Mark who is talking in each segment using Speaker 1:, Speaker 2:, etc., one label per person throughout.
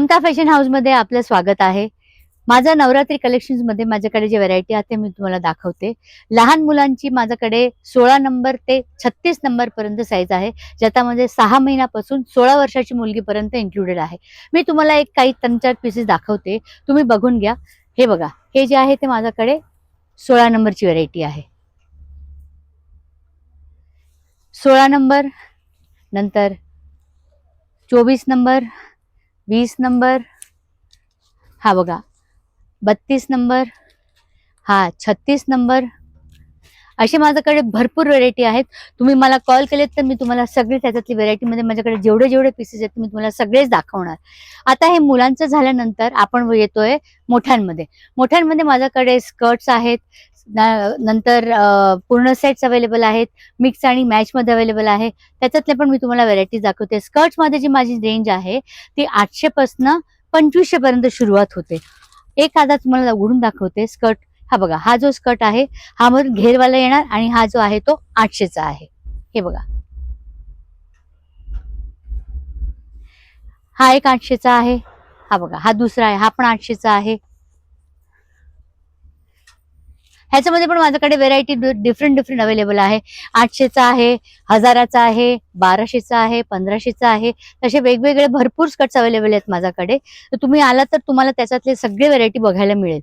Speaker 1: Mamata fashion house मध्ये आपलं स्वागत आहे. माझा नवरात्री कलेक्शन्स मध्ये माझ्याकडे जे व्हरायटी आहे ते मी तुम्हाला दाखवते. लहान मुलांची माझ्याकडे 16 नंबर ते 36 नंबर पर्यंत साईज आहे, ज्याच्यामध्ये 6 महिन्यापासून 16 वर्षाची मुलगी पर्यंत इन्क्लुडेड आहे. मी तुम्हाला एक काही 3-4 पीसेस दाखवते, तुम्ही बघून घ्या. हे बघा, हे जे आहे ते माझ्याकडे 16 नंबरची व्हरायटी आहे. 16 नंबर, नंतर 24 नंबर, 20 नंबर, हा बघा 32 नंबर, हा 36 नंबर, असे माझ्याकडे भरपूर व्हेरायटी आहेत. तुम्ही मला कॉल केलेत तर मी तुम्हाला सगळे त्याच्यातली व्हेरायटीमध्ये माझ्याकडे जेवढे जेवढे पीसेस आहेत मी तुम्हाला सगळेच दाखवणार. आता हे मुलांचं झाल्यानंतर आपण येतोय मोठ्यांमध्ये. मोठ्यांमध्ये माझ्याकडे स्कर्ट्स आहेत, नंतर पूर्ण सेट्स अवेलेबल आहेत, मिक्स आणि मॅच मध्ये अवेलेबल आहे. त्याच्यातले पण मी तुम्हाला व्हेरायटीज दाखवते. स्कर्ट्स मध्ये जी माझी रेंज आहे ती 800 पासून 2500 पर्यंत सुरुवात होते. एक आता तुम्हाला उघडून दाखवते स्कर्ट. हा बघा, हा जो स्कर्ट आहे हा मग घेरवाला येणार आणि हा जो आहे तो 800चा आहे. हे बघा, हा एक 800चा आहे. हा बघा, हा दुसरा आहे, हा पण 800चा आहे. ह्याच्यामध्ये पण माझ्याकडे व्हेरायटी डिफरंट डिफरंट अवेलेबल आहे. 800चा आहे, 1000चा आहे, 1200चा आहे, 1500चा आहे. तसे वेगवेगळे भरपूर स्कर्ट्स अवेलेबल आहेत माझ्याकडे. तर तुम्ही आला तर तुम्हाला त्याच्यातले सगळे व्हेरायटी बघायला मिळेल.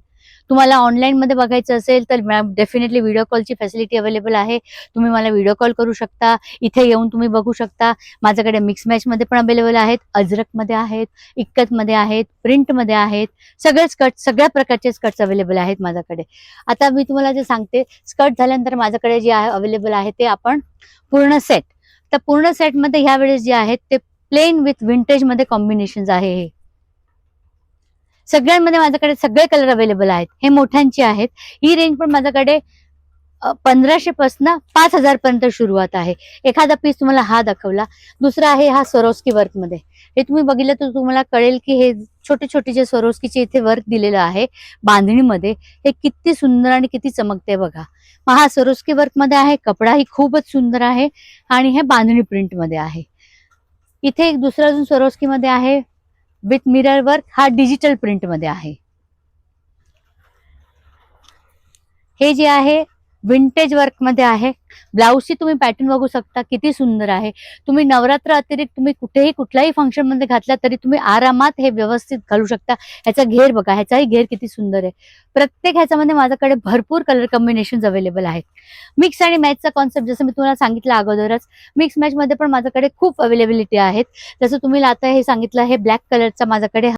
Speaker 1: तुम्हाला ऑनलाईन मध्ये बघायचं असेल तर डेफिनेटली व्हिडिओ कॉलची फॅसिलिटी अवेलेबल आहे. तुम्ही मला व्हिडिओ कॉल करू शकता, इथे येऊन तुम्ही बघू शकता. माझ्याकडे मिक्स मॅच मध्ये पण अवेलेबल आहेत, अजरक मध्ये आहेत, इक्कत मध्ये आहेत, प्रिंट मध्ये आहेत. सगळे स्कर्ट, सगळ्या प्रकारचे स्कर्ट्स अवेलेबल आहेत माझ्याकडे. आता मी तुम्हाला जे सांगते, स्कर्ट झाल्यानंतर माझ्याकडे जे आहे अवेलेबल आहे ते आपण पूर्ण सेट. तर पूर्ण सेट मध्ये ह्या वेळेस जे आहेत ते प्लेन विथ विंटेज मध्ये कॉम्बिनेशन आहे. हे सगळ्यांमध्ये माझ्याकडे सगळे कलर अवेलेबल आहेत. हे मोठ्यांची आहेत. ही रेंज पण माझ्याकडे 1500 पासून 5000 पर्यंत सुरुवात आहे. एखादा पीस तुम्हाला हा दाखवला. दुसरा आहे हा स्वरोस्की वर्क मध्ये. हे तुम्ही बघितलं तर तुम्हाला कळेल की हे छोटे छोटे जे स्वरोस्कीचे इथे वर्क दिलेलं आहे बांधणीमध्ये, हे किती सुंदर आणि किती चमकते बघा. मग हा स्वरोस्की वर्क मध्ये आहे, कपडा ही खूपच सुंदर आहे आणि हे बांधणी प्रिंट मध्ये आहे. इथे एक दुसरा अजून स्वरोस्की मध्ये आहे विथ मिरर वर्क, हा डिजिटल प्रिंट मध्ये आहे. हे जे आहे विंटेज वर्क मध्ये आहे. ब्लाऊजची तुम्ही पॅटर्न बघू शकता, किती सुंदर आहे. तुम्ही नवरात्र अतिरिक्त तुम्ही कुठेही कुठल्याही फंक्शन मध्ये घातला तरी तुम्ही आरामात हे व्यवस्थित घालू शकता. ह्याचा घेर बघा, ह्याचाही घेर किती सुंदर आहे. प्रत्येक ह्याच्यामध्ये माझ्याकडे भरपूर कलर कॉम्बिनेशन अवेलेबल आहेत. मिक्स आणि मॅचचा कॉन्सेप्ट जसं मी तुम्हाला सांगितलं अगोदरच, मिक्स मॅच मध्ये पण माझ्याकडे खूप अवेलेबिलिटी आहेत. जसं तुम्ही आता हे सांगितलं, हे ब्लॅक कलरचा माझ्याकडे